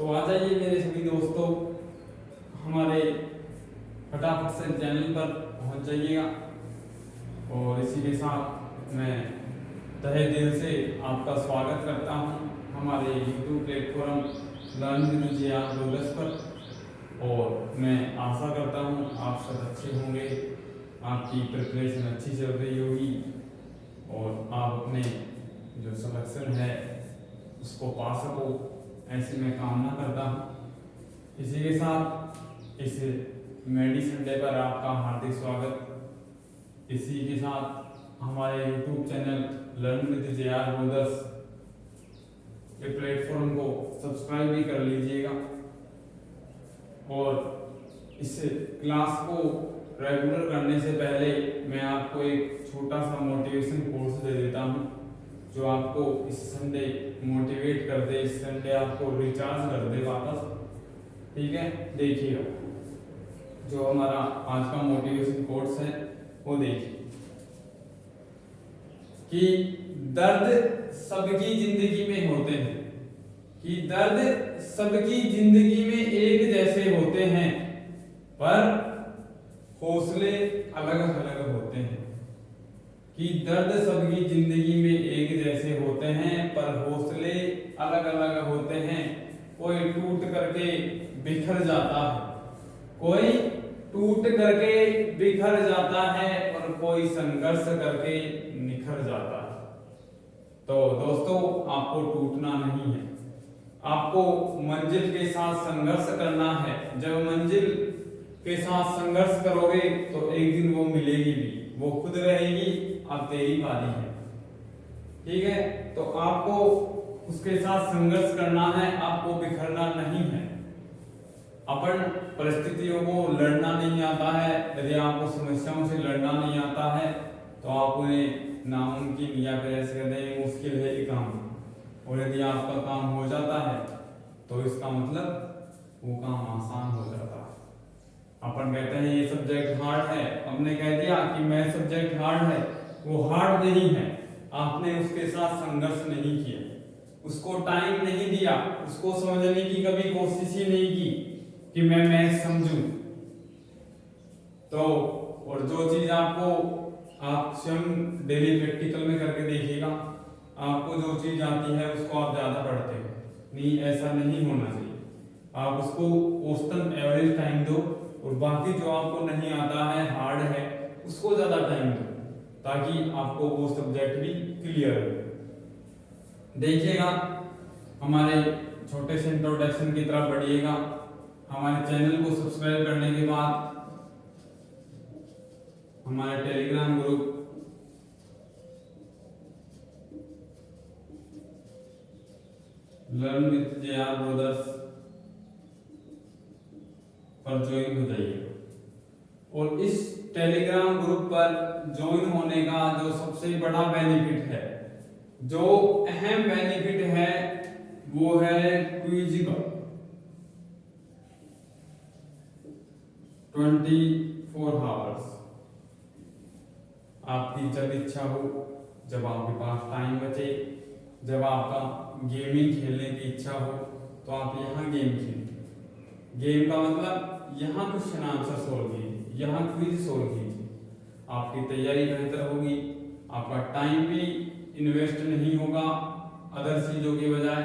तो आ जाइए मेरे सभी दोस्तों, हमारे फटाफट से चैनल पर पहुंच जाइएगा। और इसी के साथ मैं तहे दिल से आपका स्वागत करता हूं हमारे YouTube platform learn with JR. Brothers पर। और मैं आशा करता हूं आप सब अच्छे होंगे, आपकी प्रिपरेशन अच्छी चल रही होगी और आप अपने जो सिलेक्शन है उसको पा सको, ऐसी मैं कामना करता हूँ। इसी के साथ इस मेडी संडे पर आपका हार्दिक स्वागत। इसी के साथ हमारे YouTube channel learn with JR. Brothers के प्लेटफॉर्म को सब्सक्राइब भी कर लीजिएगा। और इस क्लास को रेगुलर करने से पहले मैं आपको एक छोटा सा मोटिवेशन कोर्स दे देता हूँ जो आपको इस संडे मोटिवेट कर दे, इस संडे आपको रिचार्ज कर दे वापस। ठीक है, देखिएगा जो हमारा आज का मोटिवेशन कोर्स है वो देखिए कि दर्द सबकी जिंदगी में होते हैं, कि दर्द सबकी जिंदगी में एक जैसे होते हैं पर हौसले अलग अलग होते हैं। कि दर्द सबकी जिंदगी में एक जैसे होते हैं पर हौसले अलग अलग होते हैं। कोई टूट करके बिखर जाता है, कोई टूट करके बिखर जाता है और कोई संघर्ष करके निखर जाता है। तो दोस्तों, आपको टूटना नहीं है, आपको मंजिल के साथ संघर्ष करना है। जब मंजिल के साथ संघर्ष करोगे तो एक दिन वो मिलेगी भी, वो खुद रहेगी, अब तेरी बारी है। ठीक है, तो आपको उसके साथ संघर्ष करना है, आपको बिखरना नहीं है। अपन परिस्थितियों को लड़ना नहीं आता है, यदि आपको समस्याओं से लड़ना नहीं आता है तो आप उन्हें नामुमकिन या फिर ऐसे कहते हैं मुश्किल है ये काम। और यदि आपका काम हो जाता है तो इसका मतलब वो काम आसान हो जाता है। अपन कहते हैं ये सब्जेक्ट हार्ड है, हमने कह दिया कि मैथ सब्जेक्ट हार्ड है, वो हार्ड नहीं है। आपने उसके साथ संघर्ष नहीं किया, उसको टाइम नहीं दिया, उसको समझने की कभी कोशिश ही नहीं की कि मैं मैथ समझूं। तो और जो चीज आपको आप स्वयं डेली प्रैक्टिकल में करके देखिएगा, आपको जो चीज आती है उसको आप ज्यादा पढ़ते हो नहीं, ऐसा नहीं होना चाहिए। आप उसको औसतन एवरेज टाइम दो और बाकी जो आपको नहीं आता है, हार्ड है, उसको ज्यादा टाइम दो ताकि आपको वो सब्जेक्ट भी क्लियर हो। देखिएगा, हमारे छोटे से इंट्रोडक्शन की तरफ बढ़िएगा। हमारे चैनल को सब्सक्राइब करने के बाद हमारे Telegram group learn with JR. Brothers पर ज्वाइन हो जाइए। और इस टेलीग्राम ग्रुप पर ज्वाइन होने का जो सबसे बड़ा बेनिफिट है, जो अहम बेनिफिट है, वो है क्विज का 24 आवर्स। आपकी जब इच्छा हो, जब आपके पास टाइम बचे, जब आपका गेमिंग खेलने की इच्छा हो तो आप यहाँ गेम खेलिए। गेम का मतलब यहाँ क्वेश्चन आंसर सोल्व कीजिए, यहाँ क्विज सोल्व कीजिए। आपकी तैयारी बेहतर होगी, आपका टाइम भी इन्वेस्ट नहीं होगा अदर चीजों के बजाय।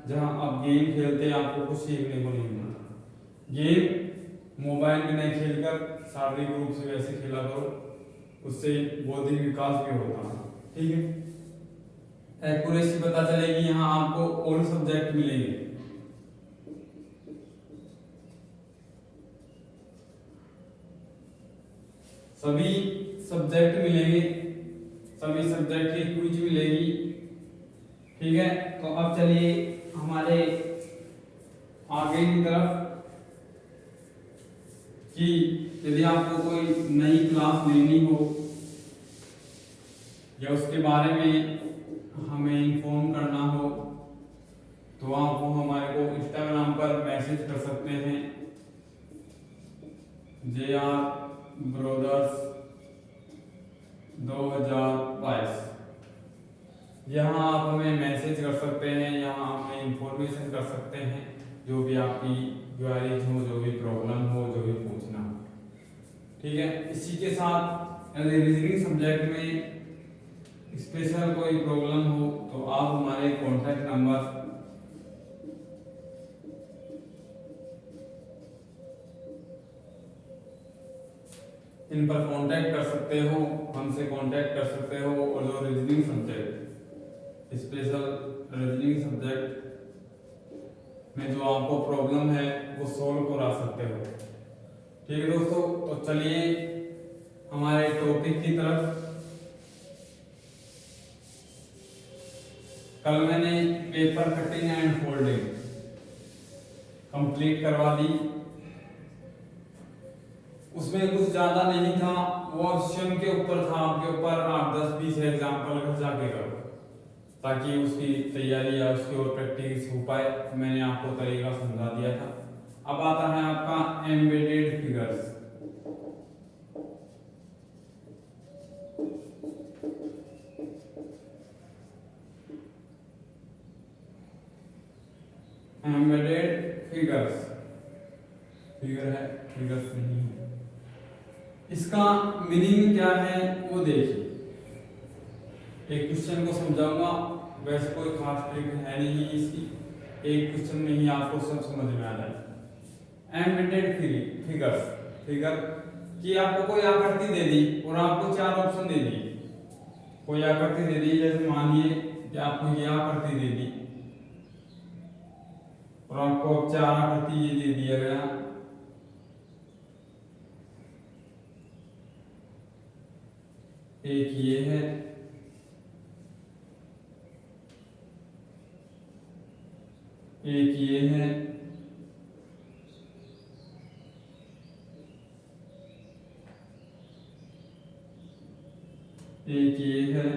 जहाँ आप गेम खेलते हैं आपको कुछ सीखने को नहीं मिलता। गेम मोबाइल में नहीं खेलकर शारीरिक रूप से वैसे खेला करो, उससे बौद्धिक विकास भी होता है। ठीक है, एक्यूरेसी पता चलेगी, यहाँ आपको ऑल सब्जेक्ट मिलेंगे। सभी सब्जेक्ट मिलेंगे, सभी सब्जेक्ट की क्विज मिलेगी। ठीक है, तो अब चलिए हमारे आगे की तरफ कि यदि आपको कोई नई क्लास लेनी हो या उसके बारे में हमें इन्फॉर्म करना हो तो आप वो हमारे को इंस्टाग्राम पर मैसेज कर सकते हैं, जे.आर. ब्रोदर्स 2022। यहाँ आप हमें मैसेज कर सकते हैं, यहाँ हमें इंफॉर्मेशन कर सकते हैं जो भी आपकी क्वेरीज हो, जो भी प्रॉब्लम हो, जो भी पूछना हो। ठीक है, इसी के साथ यदि रीजनिंग सब्जेक्ट में स्पेशल कोई प्रॉब्लम हो तो आप हमारे कॉन्टैक्ट नंबर इन पर कांटेक्ट कर सकते हो, हमसे कांटेक्ट कर सकते हो। और जो reasoning subject, special reasoning subject में जो आपको प्रॉब्लम है वो सॉल्व करा सकते हो। ठीक है दोस्तों, तो चलिए हमारे टॉपिक की तरफ। कल मैंने paper cutting and folding complete करवा दी। उसमें कुछ ज्यादा नहीं था, वो स्वयं के ऊपर था, आपके ऊपर। आप 10-20 एग्जाम्पल घर जाके करो ताकि उसकी तैयारी या उसकी और प्रैक्टिस हो पाए। मैंने आपको तरीका समझा दिया था। अब आता है आपका embedded figures. Embedded figures, figure है, फिगर्स नहीं है। इसका मीनिंग क्या है वो देखिए। एक क्वेश्चन को समझाऊंगा, वैसे कोई खास ट्रिक है नहीं इसकी, एक क्वेश्चन में ही आपको सब समझ में आ जाए। एम्बेडेड फिगर्स, फिगर कि आपको कोई आकृति दे दी और आपको 4 ऑप्शन दे दिए। कोई आकृति दे दी, जैसे मानिए कि आपको ये आकृति दे दी और आपको 4 आकृति ये दे दिया गया। एक ये है, एक ये है, एक ये है,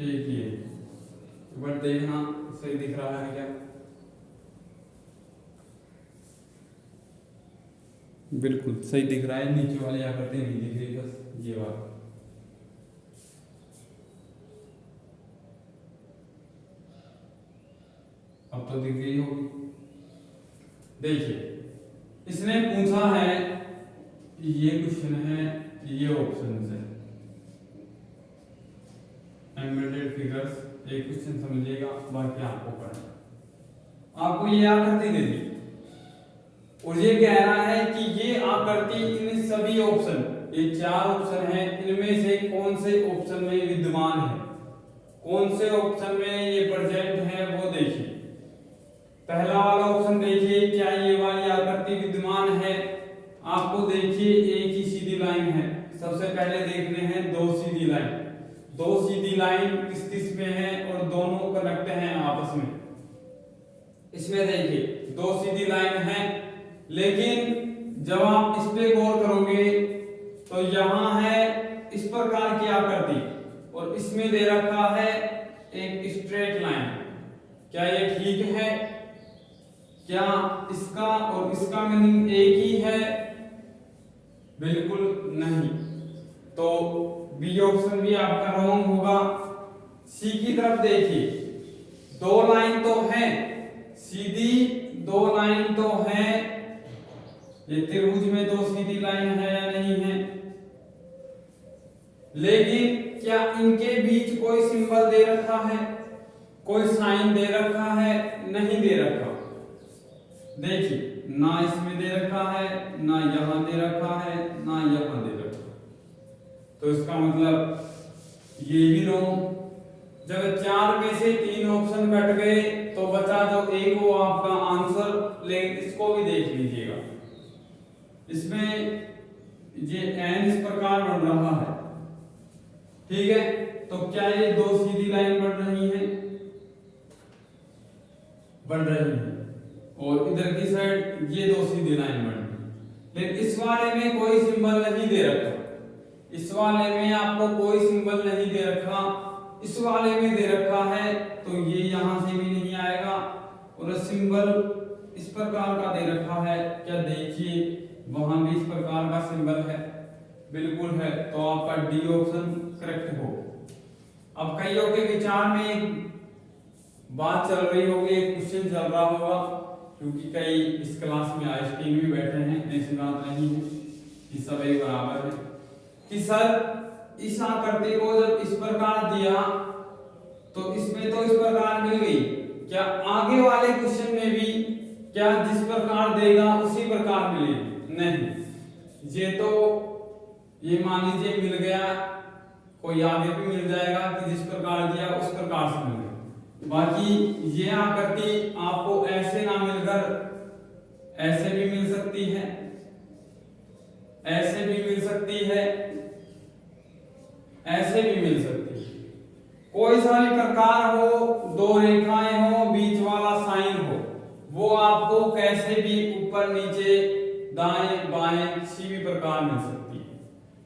एक ये। बट देखना सही दिख रहा है क्या? बिल्कुल सही दिख रहा है। नीचे वाली आकृति नहीं दिख रही, बस ये वाला। अब तो दिख गई होगी। देखिए, इसने पूछा है, ये क्वेश्चन है, ये ऑप्शन है एम्बेडेड फिगर्स। एक क्वेश्चन समझिएगा, बाकी आपको पढ़ना। आपको ये आकृति दे दी और ये कह रहा है कि ये आकृति इन सभी ऑप्शन, ये 4 ऑप्शन हैं, इनमें से कौन से ऑप्शन में विद्यमान है, कौन से ऑप्शन में ये प्रेजेंट है वो देखिए। पहला वाला ऑप्शन देखिए, क्या ये वाली आकृति विद्यमान है? आपको देखिए एक ही सीधी लाइन है। सबसे पहले देखने हैं 2 सीधी लाइन। 2 सीधी लाइन किस किस में है और दोनों कनेक्ट हैं आपस में। इसमें देखिए 2 सीधी लाइन है, लेकिन जब आप इस पे गौर करोगे तो यहां है इस प्रकार की आकृति और इसमें दे रखा है एक स्ट्रेट लाइन। क्या ये ठीक है? क्या इसका और इसका मीनिंग एक ही है? बिल्कुल नहीं। तो बी ऑप्शन भी आपका रॉन्ग होगा। सी की तरफ देखिए, 2 लाइन तो है सीधी, 2 लाइन तो है। ये त्रिभुज में 2 सीधी लाइन है या नहीं है? लेकिन क्या इनके बीच कोई सिंबल दे रखा है, कोई साइन दे रखा है? नहीं दे रखा। देखिए, ना इसमें दे रखा है, ना यहां दे रखा है, ना यहां दे रखा। तो इसका मतलब ये भी रॉन्ग। जब 4 में से 3 ऑप्शन कट गए तो बचा जो एक, वो आपका आंसर। लेकिन इसको भी देख लीजिएगा, इसमें ये एन इस प्रकार बन रहा है। ठीक है, तो क्या ये 2 सीधी लाइन बन रही है? बन रही है। और इधर की साइड ये 2 सीधी लाइन बन रही है। लेकिन इस वाले में कोई सिंबल नहीं दे रखा, इस वाले में आपको कोई सिंबल नहीं दे रखा, इस वाले में दे रखा है। तो ये यहां से भी नहीं आएगा। और सिंबल इस प्रकार का दे रखा है, क्या देखिए वहां भी इस प्रकार का सिंबल है। बिल्कुल है, तो आपका डी ऑप्शन करेक्ट हो। अब कईयों के विचार में एक बात चल रही होगी, एक क्वेश्चन चल रहा होगा, क्योंकि कई इस क्लास में आइंस्टीन भी बैठे हैं, ऐसी बात नहीं है कि सब एक बराबर है, कि सर इस आकृति को जब इस प्रकार दिया तो इसमें तो इस प्रकार मिल गई, क्या आगे वाले क्वेश्चन में भी क्या जिस प्रकार देगा उसी प्रकार मिले? नहीं, ये तो ये मान लीजिए मिल गया, कोई आगे भी मिल जाएगा कि जिस प्रकार दिया उस प्रकार से मिल गया। बाकी ये आकृति आपको ऐसे ना मिलकर ऐसे भी मिल सकती है, ऐसे भी मिल सकती है, ऐसे भी मिल सकती है। कोई सा भी प्रकार हो, दो रेखाएं हो, बीच वाला साइन हो, वो आपको कैसे भी ऊपर नीचे दाएं बाएं किसी भी प्रकार मिल सकती है।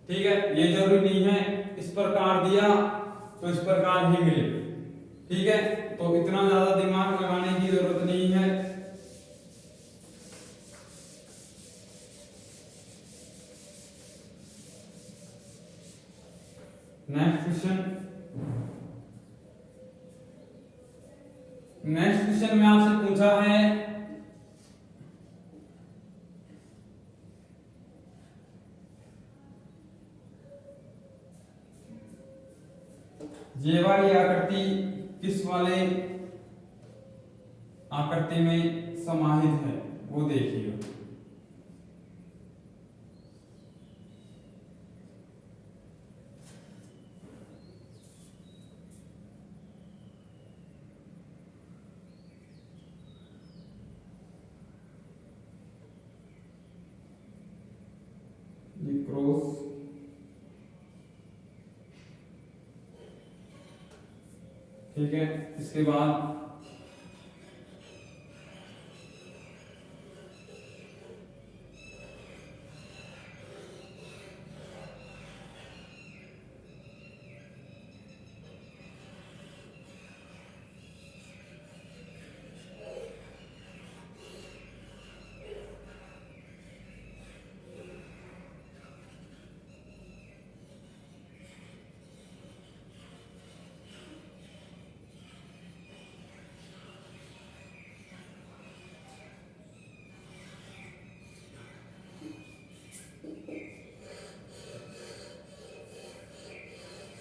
ठीक है, ये जरूरी नहीं है इस प्रकार दिया तो इस प्रकार ही मिले। ठीक है, तो इतना ज्यादा दिमाग लगाने की जरूरत नहीं है। नेक्स्ट क्वेश्चन में आपसे पूछा है ये वाली आकृति किस वाले आकृति में समाहित है, वो देखिएगा। ये क्रॉस, ठीक है, इसके बाद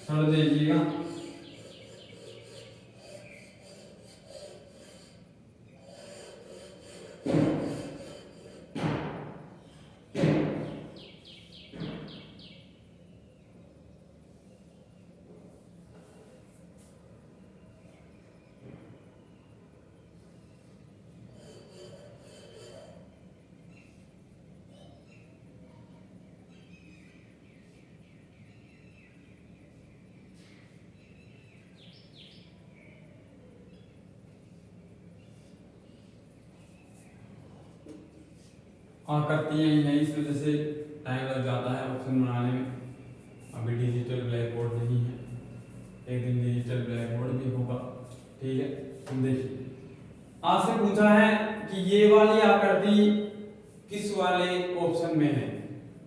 छोड़ दीजिएगा। आकृतियां ही नहीं, इस वजह से टाइम लग जाता है ऑप्शन बनाने में। अभी डिजिटल ब्लैक बोर्ड नहीं है, एक दिन डिजिटल ब्लैक बोर्ड भी होगा। ठीक है, तुम देखिए, आपसे पूछा है कि ये वाली आकृति किस वाले ऑप्शन में है।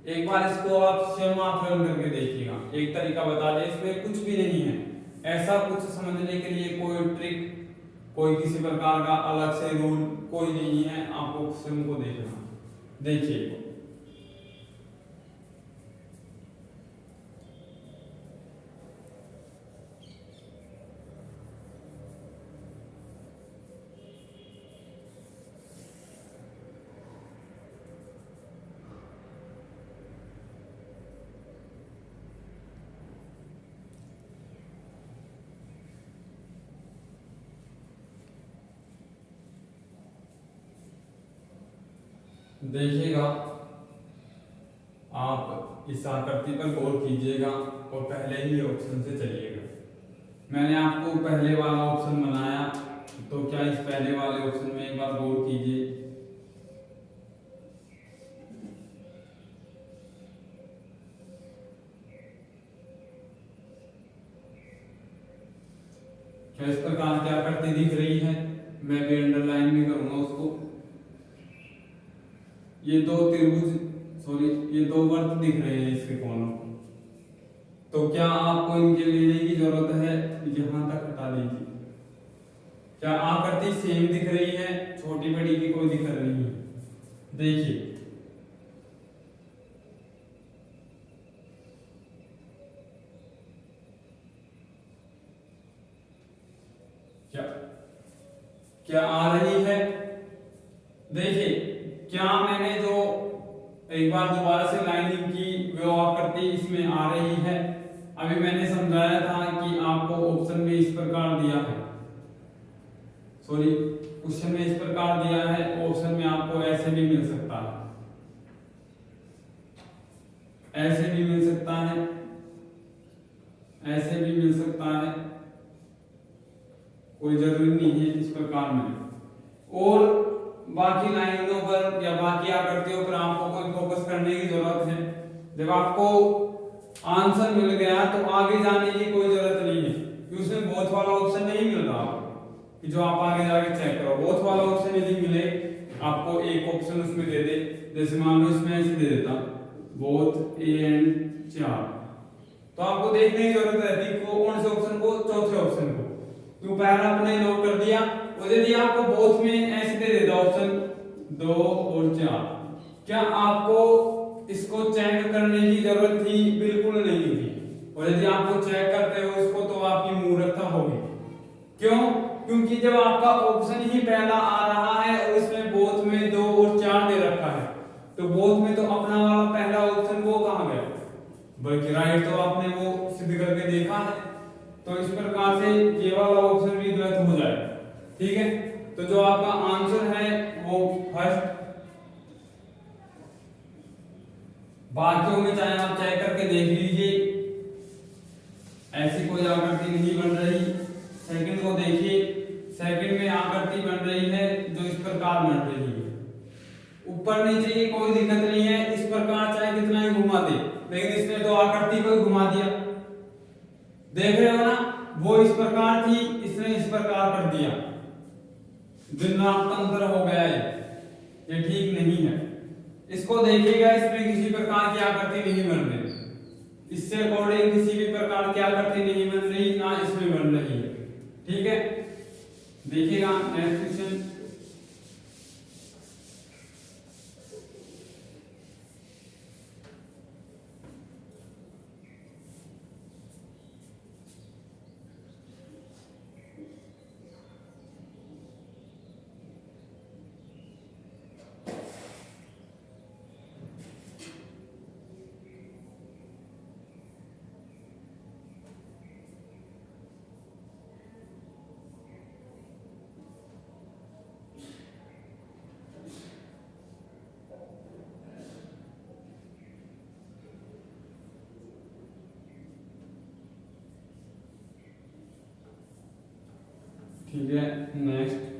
एक बार इसको आप स्वयं आकलन करके देखिएगा। एक तरीका बता दें, इसमें कुछ भी नहीं है, ऐसा कुछ समझने के लिए कोई ट्रिक, कोई किसी प्रकार का अलग से रूल कोई नहीं है, आपको स्वयं को देखना। देखिए, देखिएगा, आप इस आकृति पर गौर कीजिएगा और पहले ही ऑप्शन से चलिएगा। मैंने आपको पहले वाला ऑप्शन बनाया, तो क्या इस पहले वाले ऑप्शन में एक बार गौर कीजिए। क्या इस प्रकार की आकृति दिख रही है? मैं भी अंडरलाइन भी करूंगा उसको। ये दो त्रिभुज सॉरी, ये दो वर्त दिख रहे हैं इसके कोनों, तो क्या आपको इनके लेने की जरूरत है? यहां तक हटा लीजिए। क्या आकृति सेम दिख रही है? छोटी बड़ी की कोई दिक्कत नहीं है। देखिए क्या क्या आ रही है? देखिए, क्या मैंने जो एक बार दोबारा से लाइनिंग की वो आकृति इसमें आ रही है? अभी मैंने समझाया था कि आपको ऑप्शन में इस प्रकार दिया है, सॉरी क्वेश्चन में इस प्रकार दिया है, ऑप्शन में आपको ऐसे भी मिल सकता है, ऐसे भी मिल सकता है, ऐसे भी मिल सकता है, कोई जरूरी नहीं है इस प्रकार में। और बाकी लाइनों पर या बाकी आकृतियों पर आपको कोई फोकस करने की जरूरत है। जब आपको आंसर मिल गया तो आगे जाने की कोई जरूरत नहीं है, कि उसमें बोथ वाला ऑप्शन नहीं मिल रहा आपको कि जो आप आगे जाके चेक करो। बोथ वाला ऑप्शन यदि मिले, आपको एक ऑप्शन उसमें दे दे, जैसे मान लो इसमें ऐसे दे देता बोथ ए एंड 4, तो आपको देखने की जरूरत रहती है कौन से ऑप्शन को, चौथे ऑप्शन को, क्यों पहला आपने नोट कर दिया। और यदि आपको बोथ में ऐसे दे देता ऑप्शन 2 और 4, क्या आपको इसको चेक करने की जरूरत थी? बिल्कुल नहीं थी। और यदि आपको चेक करते हो इसको तो आपकी मूर्खता होगी। क्यों? क्योंकि जब आपका ऑप्शन ही पहला आ रहा है और इसमें बोथ में 2 और 4 दे रखा है, तो बोथ में तो अपना वाला पहला ऑप्शन वो कहां गया? बल्कि राइट तो आपने वो सिद्ध करके देखा है। तो इस प्रकार से ये वाला ऑप्शन भी गलत हो जाए। ठीक है, तो जो आपका आंसर है वो फर्स्ट। बाकियों में चाहे आप चेक करके देख लीजिए, ऐसी कोई आकृति नहीं बन रही। सेकंड को देखिए, सेकंड में आकृति बन रही है जो इस प्रकार बन रही है, ऊपर नीचे की कोई दिक्कत नहीं है, इस प्रकार चाहे कितना ही घुमा दे, लेकिन इसने तो आकृति को घुमा दिया। देख रहे हो ना, वो इस प्रकार थी, इसने इस प्रकार कर दिया, दिन रात का अंतर हो गया है, ये ठीक नहीं है। इसको देखिएगा, इसमें किसी प्रकार की आकृति नहीं बन रही, इससे अकॉर्डिंग किसी भी प्रकार की आकृति नहीं बन रही, ना इसमें बन रही है। ठीक है, देखिएगा नेक्स्ट क्वेश्चन। ठीक है, नेक्स्ट।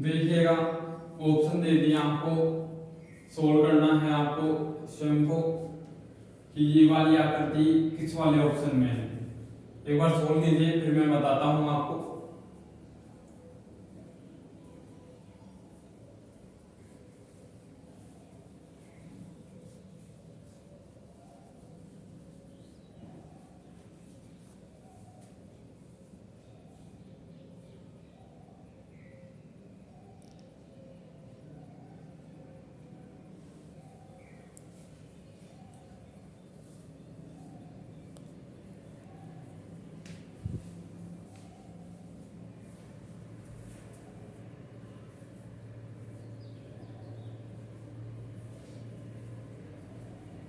देखिएगा, ऑप्शन दे दिया आपको, सोल्व करना है आपको स्वयं को कि ये वाली आकृति किस वाले ऑप्शन में है। एक बार सोल्व कीजिए, फिर मैं बताता हूं आपको।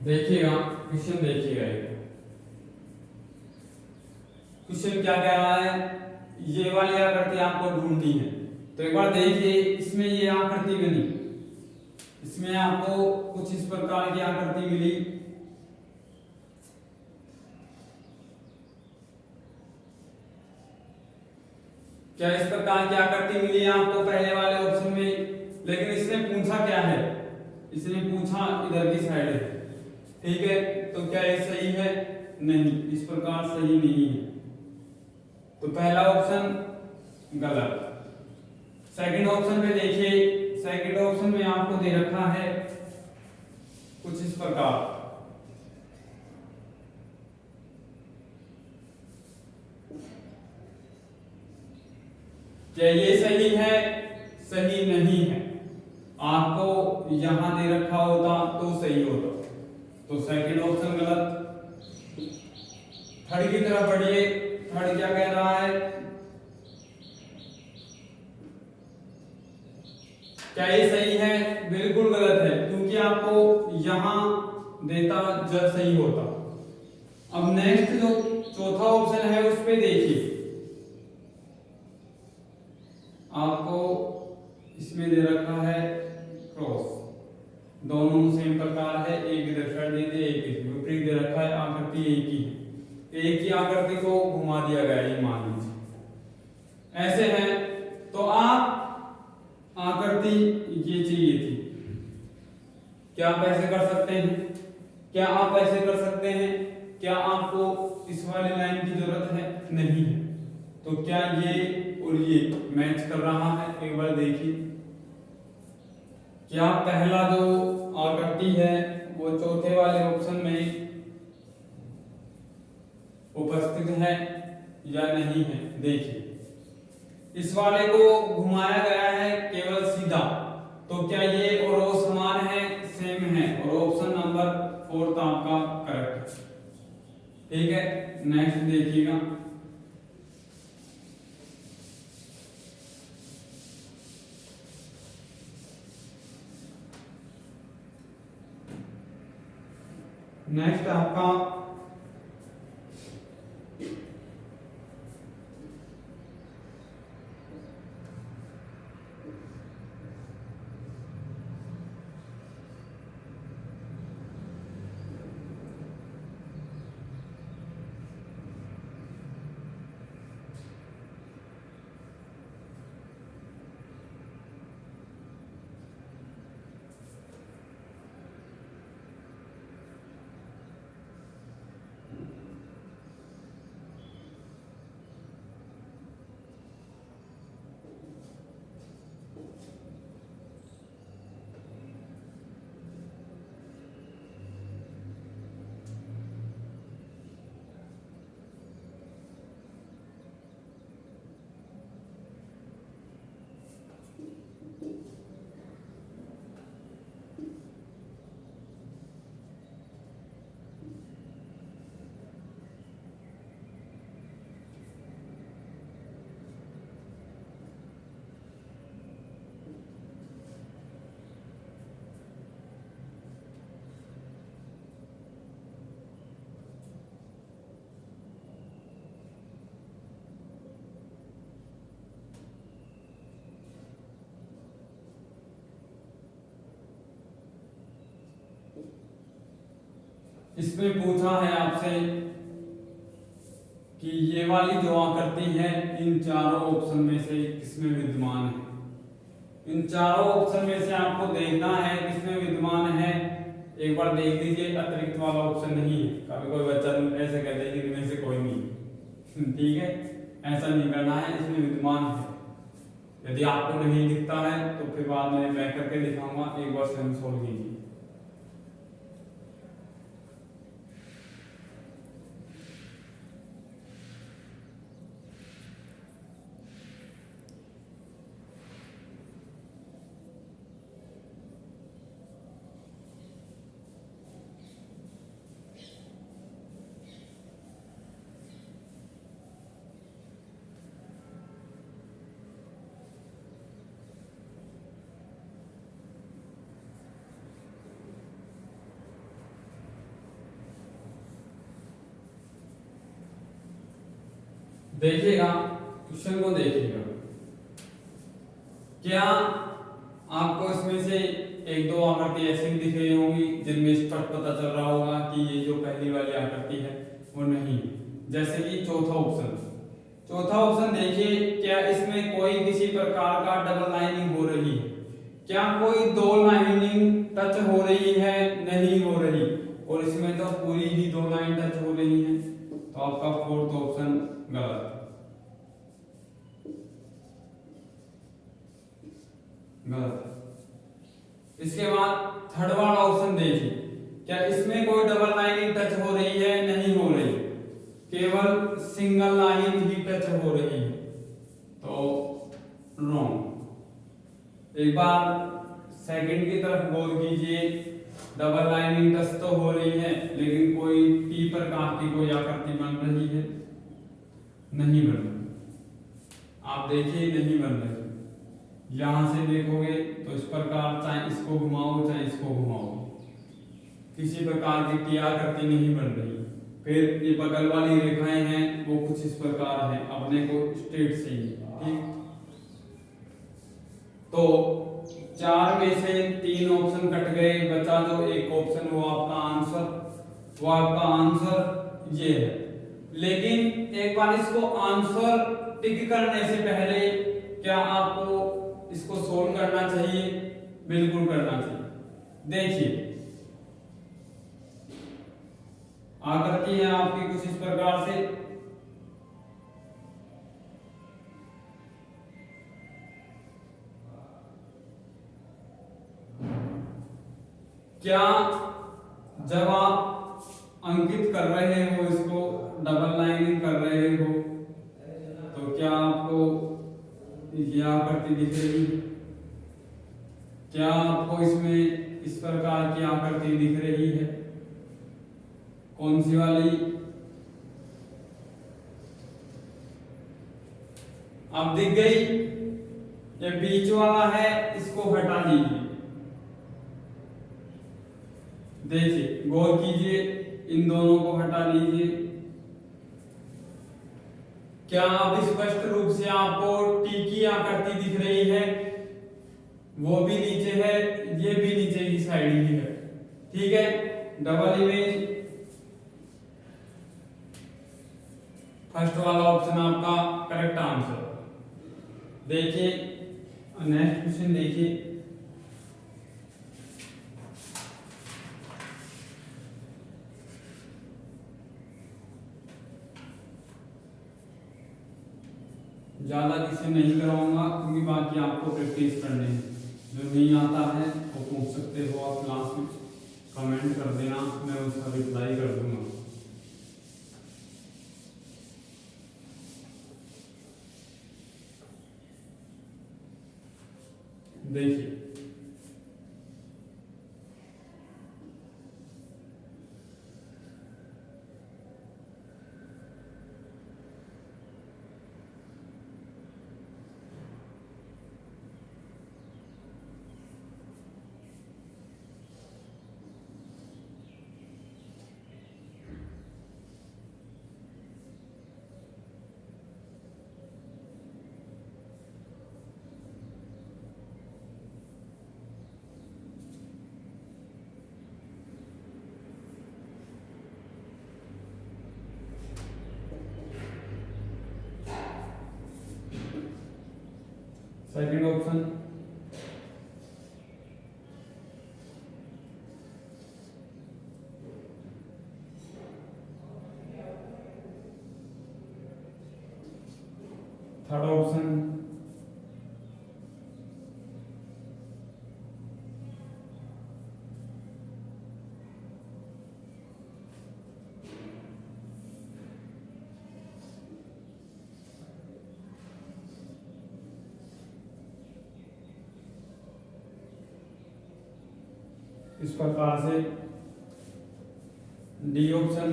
देखिएगा क्वेश्चन, देखिएगा क्वेश्चन क्या कह रहा है। ये वाली आकृति आपको ढूंढनी है, तो एक बार देखिए इसमें ये आकृति बनी, इसमें आपको कुछ इस प्रकार की आकृति मिली। क्या इस प्रकार की आकृति मिली आपको पहले वाले ऑप्शन में, लेकिन इसने पूछा क्या है, इसने पूछा इधर की साइड है, ठीक है। तो क्या ये सही है? नहीं, इस प्रकार सही नहीं है, तो पहला ऑप्शन गलत। सेकंड ऑप्शन पे देखिए, सेकंड ऑप्शन में आपको दे रखा है कुछ इस प्रकार, क्या ये सही है? सही नहीं है। आपको यहां दे रखा होता तो सही होता, तो सेकंड ऑप्शन गलत। थर्ड की तरफ बढ़िए, थर्ड क्या कह रहा है? क्या ये सही है? बिल्कुल गलत है, क्योंकि आपको यहां देता जब सही होता। अब नेक्स्ट जो चौथा ऑप्शन है उस पे देखिए, आपको इसमें दे रखा है क्रॉस, दोनों सेम प्रकार है, एक इधर साइड दे दिया, एक इधर विपरीत दे रखा है, आकृति एक ही है, एक ही आकृति को घुमा दिया गया है, मान लीजिए ऐसे है। तो आप आकृति ये चाहिए थी, क्या आप ऐसे कर सकते हैं? क्या आप ऐसे कर सकते हैं? क्या आपको इस वाली लाइन की जरूरत है? नहीं है। तो क्या ये और ये मैच कर रहा है? एक बार देखिए, क्या पहला जो आकृति है वो चौथे वाले ऑप्शन में उपस्थित है या नहीं है? देखिए, इस वाले को घुमाया गया है केवल सीधा, तो क्या ये और वो समान है? सेम है, और ऑप्शन नंबर 4 आपका करेक्ट है, ठीक है। नेक्स्ट देखिएगा, नेक्स्ट आपका इसमें पूछा है आपसे कि ये वाली जो आकृति है इन चारों ऑप्शन में से किसमें विद्यमान है। इन चारों ऑप्शन में से आपको देखना है किसमें विद्यमान है। एक बार देख लीजिए, अतिरिक्त वाला ऑप्शन नहीं है। कभी कोई बच्चा ऐसे कहते हैं कि इनमें से कोई नहीं ठीक है, ऐसा नहीं करना है, इसमें विद्यमान है। यदि आपको नहीं दिखता है तो फिर बाद में मैं करके दिखाऊंगा, एक बार स्वयं सोल्व कीजिए। देखिएगा, क्वेश्चन को देखिएगा। क्या आपको इसमें से एक दो आकृति ऐसी दिख रही होंगी जिनमें स्पष्ट पता चल रहा होगा कि ये जो पहली वाली आकृति है वो नहीं है। जैसे कि चौथा ऑप्शन देखिए, क्या इसमें कोई किसी प्रकार का डबल लाइनिंग हो रही है? क्या कोई दो लाइनिंग टच हो रही है? नहीं हो रही। और इसमें तो पूरी ही दो लाइन टच हो रही है, तो आपका फोर्थ ऑप्शन गलत गलत। इसके बाद थर्ड वाला ऑप्शन देखिए, क्या इसमें कोई डबल लाइनिंग टच हो रही है? नहीं हो रही, केवल सिंगल लाइन ही टच हो रही है, तो रॉन्ग। एक बार सेकंड की तरफ गौर कीजिए, डबल लाइनिंग टच तो हो रही है लेकिन कोई टी प्रकार की कोई आकृति बन रही है? नहीं बन रही। आप देखिए, नहीं बन रही। यहां से देखोगे तो इस प्रकार, चाहे इसको घुमाओ चाहे इसको घुमाओ, किसी प्रकार की टी आकृति नहीं बन रही। फिर ये बगल वाली रेखाएं हैं वो कुछ इस प्रकार है, अपने को स्ट्रेट से ही, ठीक। तो चार में से तीन ऑप्शन कट गए, बचा जो एक ऑप्शन, वो आपका आंसर ये है। लेकिन एक बार इसको आंसर टिक करने से पहले क्या आपको इसको सोल्व करना चाहिए? बिल्कुल करना चाहिए। देखिए, आकृति है आपकी कुछ इस प्रकार से, क्या जब आप अंकित कर रहे हो, इसको डबल लाइनिंग कर रहे हो, तो क्या आपको यह आकृति दिख रही है? क्या आपको इसमें इस प्रकार की आकृति दिख रही है? कौन सी वाली? अब दिख गई? ये बीच वाला है, इसको हटा दीजिए। देखिए, गौर कीजिए, इन दोनों को हटा दीजिए। क्या अब स्पष्ट रूप से आपको टी की आकृति दिख रही है? वो भी नीचे है, ये भी नीचे की साइड ही है, ठीक है। डबल इमेज, फर्स्ट वाला ऑप्शन आपका करेक्ट आंसर। देखिए नेक्स्ट क्वेश्चन देखिए, ज्यादा किसी नहीं कराऊंगा क्योंकि बाकी आपको प्रैक्टिस करने हैं। जो नहीं आता है वो पूछ सकते हो आप क्लास में, कमेंट कर देना, मैं उसका रिप्लाई कर दूंगा। देखिए, सेकंड ऑप्शन, थर्ड ऑप्शन, इस प्रकार से डी ऑप्शन,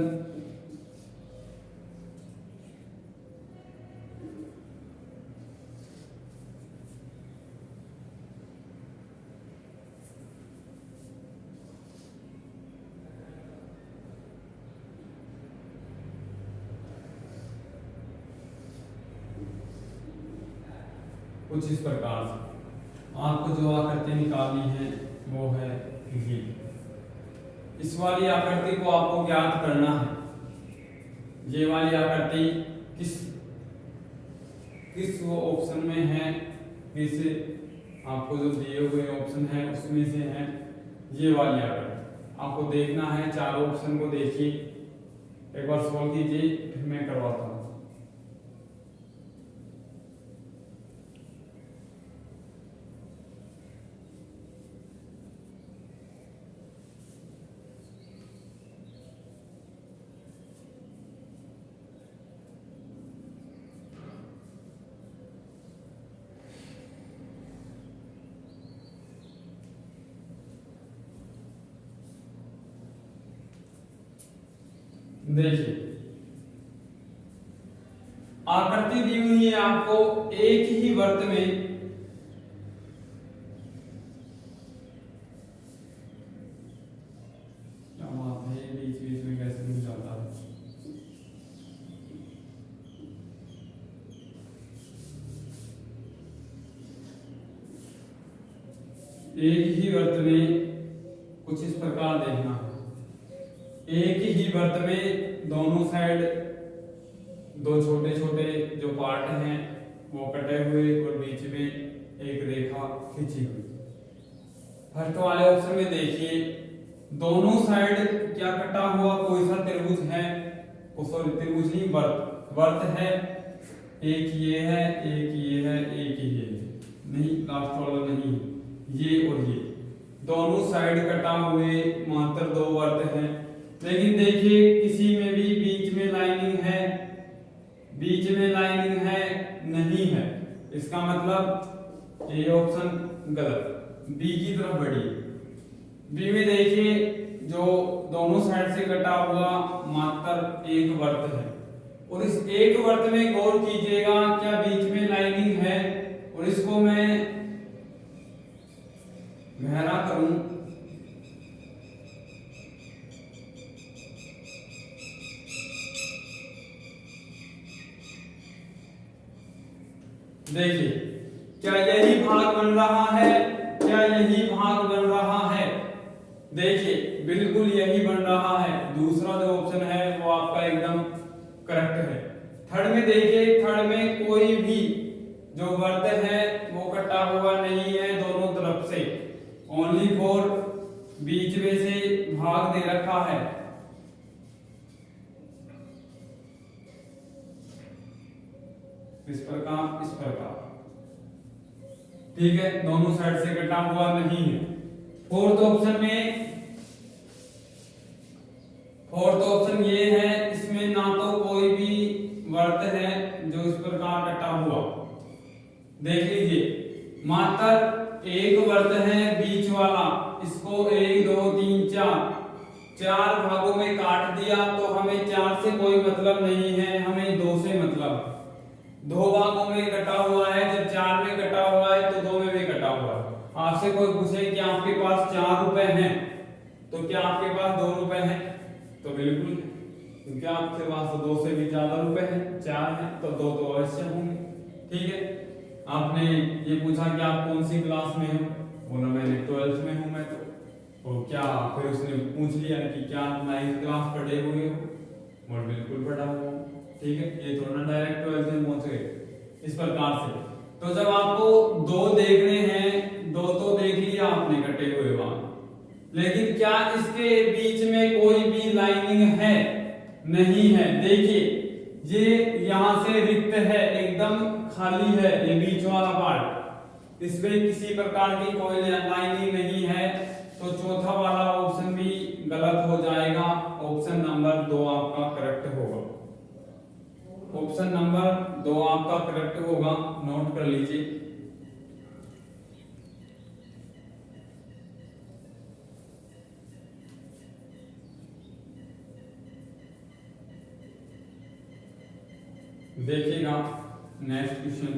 कुछ इस प्रकार से। आपको जो आकृति निकालनी है वो है ये। इस वाली आकृति को आपको ज्ञात करना है। ये वाली आकृति किस किस वो ऑप्शन में है, किस आपको जो दिए हुए ऑप्शन है उसमें से है ये वाली आकृति। आपको देखना है, चारों ऑप्शन को देखिए, एक बार सॉल्व कीजिए, फिर मैं करवाता हूँ। देखिए, आकृति दी हुई है आपको एक ही वृत्त में बीच बीच में कैसे मिल जाता है। एक ही वृत्त में कुछ इस प्रकार देखना है। एक ही वृत्त में दोनों साइड दो छोटे छोटे जो पार्ट हैं वो कटे हुए और बीच में एक रेखा खींची हुई। फर्स्ट वाले ऑप्शन में देखिए, दोनों साइड क्या कटा हुआ, कोई सा त्रिभुज है, सॉरी त्रिभुज नहीं, वर्त है। एक ये है, एक ये है, एक ये है, नहीं लास्ट वाला नहीं, ये और ये दोनों साइड कटा हुए मात्र दो वर्त हैं। लेकिन देखिए किसी में भी बीच में लाइनिंग है, बीच में लाइनिंग है नहीं है, इसका मतलब ये ऑप्शन गलत, बी की तरफ बढ़िए। बी में देखिए जो दोनों साइड से कटा हुआ मात्र एक वर्त है, और इस एक वर्त में गौर कीजिएगा क्या बीच में लाइनिंग है, और इसको मैं गहरा करूं, देखिए क्या यही भाग बन रहा है, क्या यही भाग बन रहा है, देखिए बिल्कुल यही बन रहा है। दूसरा जो ऑप्शन है वो आपका एकदम करेक्ट है। थर्ड में देखिए, थर्ड में कोई भी जो वर्त है वो कटा हुआ नहीं है दोनों तरफ से, ओनली फॉर बीच में से भाग दे रखा है। इस प्रकार ठीक है, दोनों साइड से कटा हुआ नहीं है। फोर्थ ऑप्शन ये है, इसमें ना तो कोई भी वर्त है जो इस प्रकार कटा हुआ, देख लीजिए मात्र एक वर्त है बीच वाला, इसको 1 2 3 4 भागों में काट दिया तो हमें 4 से कोई मतलब नहीं है, हमें 2 से मतलब। 2 भागों में कटा हुआ है, जब 4 में कटा हुआ है तो 2 में भी कटा हुआ है। आपसे कोई पूछे कि आपके पास 4 रुपए हैं तो क्या आपके पास 2 रुपए हैं, तो बिल्कुल, क्योंकि आपके पास 2 से भी ज्यादा रुपए हैं, 4 हैं तो 2 तो अवश्य होंगे। ठीक है, आपने ये पूछा कि आप कौन सी क्लास में हो, बोला मैंने 12th में हूं मैं, तो क्या फिर उसने पूछ लिया कि क्या आप 9th क्लास पढ़े हुए हो, और बिल्कुल पढ़ा हुआ। ठीक है, ये थोड़ा डायरेक्ट 12th में पहुंच गए इस प्रकार से। तो जब आपको 2 देखने हैं, 2 तो देख लिया आपने कटे हुए वहां, लेकिन क्या इसके बीच में कोई भी लाइनिंग है, नहीं है। देखिए ये यहां से रिक्त है, एकदम खाली है ये बीच वाला पार्ट, इसमें किसी प्रकार की कोई लाइनिंग नहीं है, तो चौथा वाला ऑप्शन भी गलत हो जाएगा। ऑप्शन नंबर 2 आपका करेक्ट होगा, ऑप्शन नंबर 2 आपका करेक्ट होगा, नोट कर लीजिए। देखिएगा next question,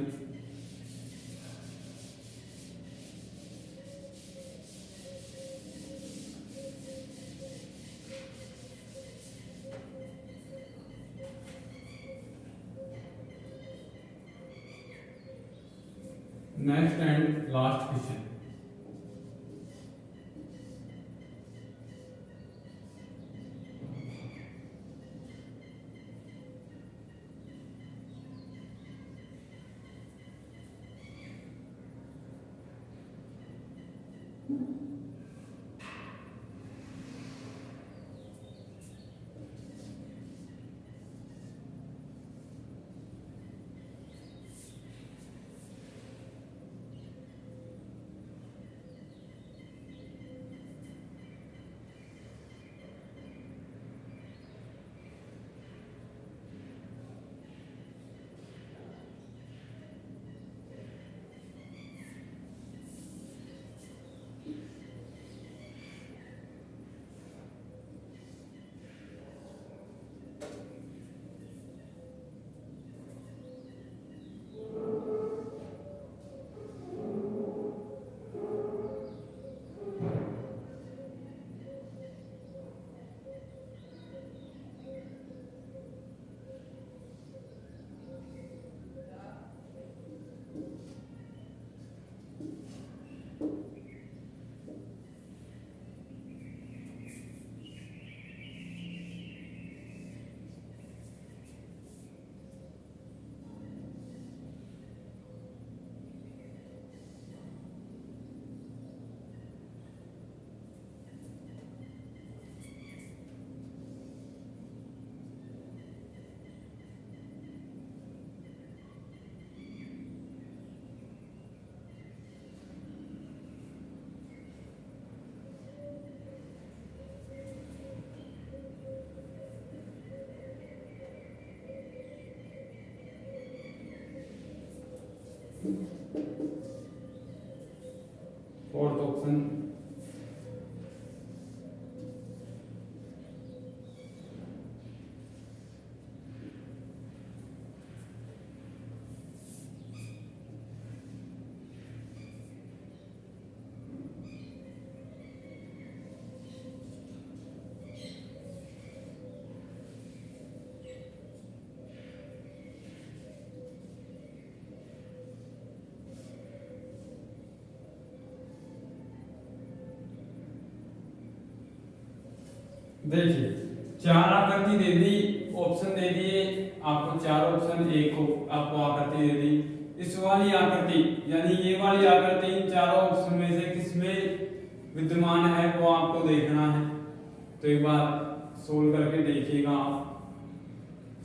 next and last question. Fourth option देखिए, चार आकृति दे दी, ऑप्शन दे दिए आपको, चार ऑप्शन, एक को आपको आकृति दे दी। इस वाली आकृति यानी ये वाली आकृति इन चारों ऑप्शन में से किसमें विद्यमान है वो आपको देखना है। तो एक बार सोल्व करके देखिएगा,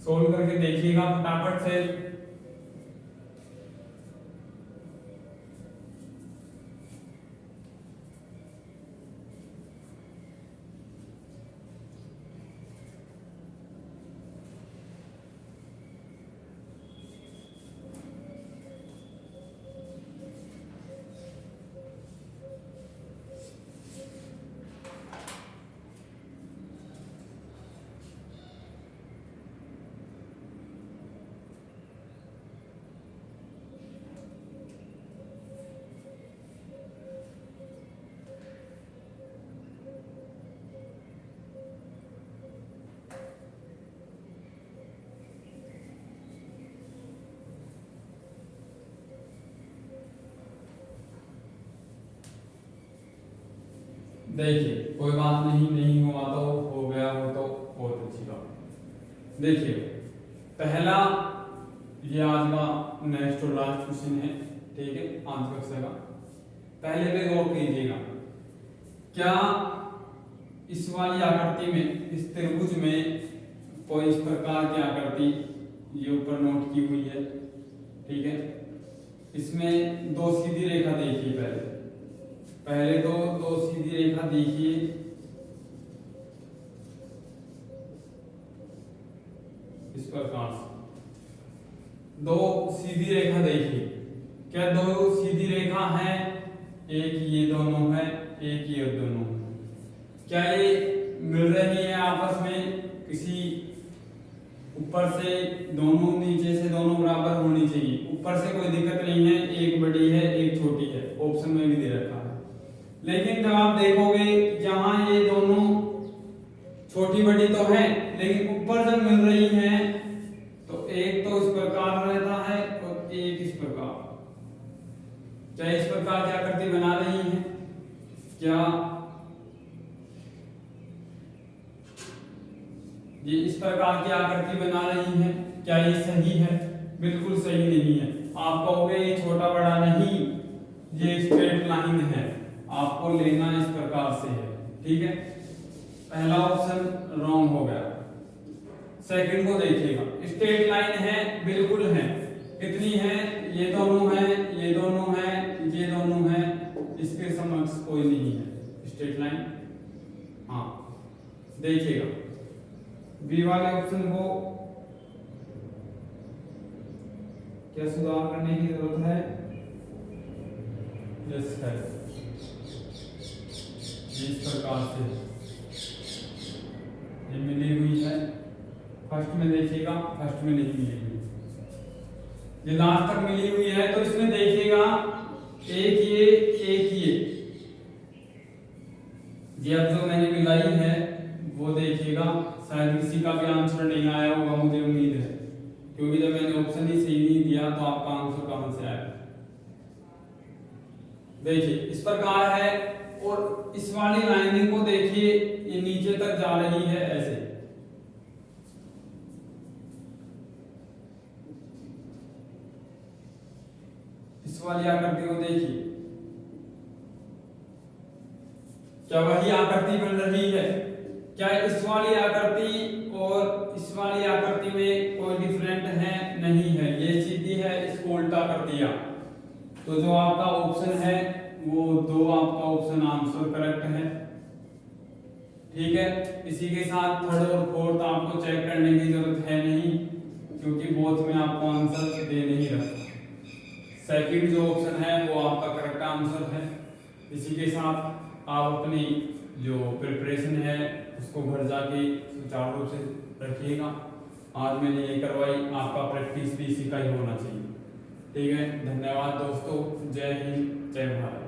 सोल्व करके देखिएगा फटाफट से। देखिए, कोई बात नहीं, नहीं हुआ तो हो गया हो तो बहुत अच्छी बात। देखिए, पहला ये आज का नेक्स्ट और लास्ट क्वेश्चन है, ठीक है, आज कक्षा का। पहले पे गौर कीजिएगा, क्या इस वाली आकृति में, इस त्रिभुज में कोई इस प्रकार की आकृति ये ऊपर नोट की हुई है, ठीक है। इसमें दो सीधी रेखा देखिए, पहले तो दो सीधी रेखा देखिए, इस प्रकार से दो सीधी रेखा देखिए। क्या दो सीधी रेखा है? एक ये दोनों है, एक ये दोनों है। क्या ये मिल रही है आपस में? किसी ऊपर से दोनों, नीचे से दोनों बराबर होनी चाहिए। ऊपर से कोई दिक्कत नहीं है, एक बड़ी है एक छोटी है, ऑप्शन में भी दे रखा है। लेकिन जब आप देखोगे जहां ये दोनों छोटी बड़ी तो है, लेकिन ऊपर जब मिल रही हैं तो एक तो इस प्रकार रहता है और एक इस प्रकार। क्या इस प्रकार की आकृति बना रही हैं? क्या ये इस प्रकार की आकृति बना रही है? क्या ये सही है? बिल्कुल सही नहीं है। आप कहोगे ये छोटा बड़ा नहीं, ये स्ट्रेट लाइन है, आपको लेना इस प्रकार से है। ठीक है, पहला ऑप्शन रॉन्ग हो गया। सेकंड को देखिएगा, स्ट्रेट लाइन है, बिल्कुल है। कितनी है? ये दोनों है, ये दोनों है, ये दोनों है, इसके समक्ष कोई नहीं है स्ट्रेट लाइन। हाँ, देखिएगा बी वाले ऑप्शन को क्या सुधार करने की जरूरत है? यस है, इस प्रकार से ये मिली हुई है। फर्स्ट में देखिएगा, फर्स्ट में नहीं मिली हुई, ये लास्ट तक मिली हुई है। तो इसमें देखिएगा एक ये अब जो मैंने मिलाई है वो देखिएगा, शायद किसी का भी आंसर नहीं आया होगा, मुझे उम्मीद है, क्योंकि जब मैंने ऑप्शन ही सही नहीं दिया तो आपका आंसर कहां से आएगा? देखिए इस प्रकार है, और इस वाली लाइनिंग को देखिए, ये नीचे तक जा रही है ऐसे। इस वाली आकृति को देखिए, क्या वही आकृति बन रही है? क्या इस वाली आकृति और इस वाली आकृति में कोई डिफरेंट है? नहीं है, ये सीधी है, इसको उल्टा कर दिया। तो जो आपका ऑप्शन है वो दो, आपका ऑप्शन आंसर करेक्ट है। ठीक है, इसी के साथ थर्ड और फोर्थ आपको चेक करने की जरूरत है नहीं, क्योंकि बोथ में आपको आंसर दे नहीं रहा। सेकंड जो ऑप्शन है वो आपका करेक्ट आंसर है। इसी के साथ आप अपनी जो प्रिपरेशन है उसको घर जाके सुचारू रूप से रखिएगा। आज मैंने ये करवाई, आपका प्रैक्टिस भी इसी का ही होना चाहिए। ठीक है, धन्यवाद दोस्तों, जय हिंद, जय भारत।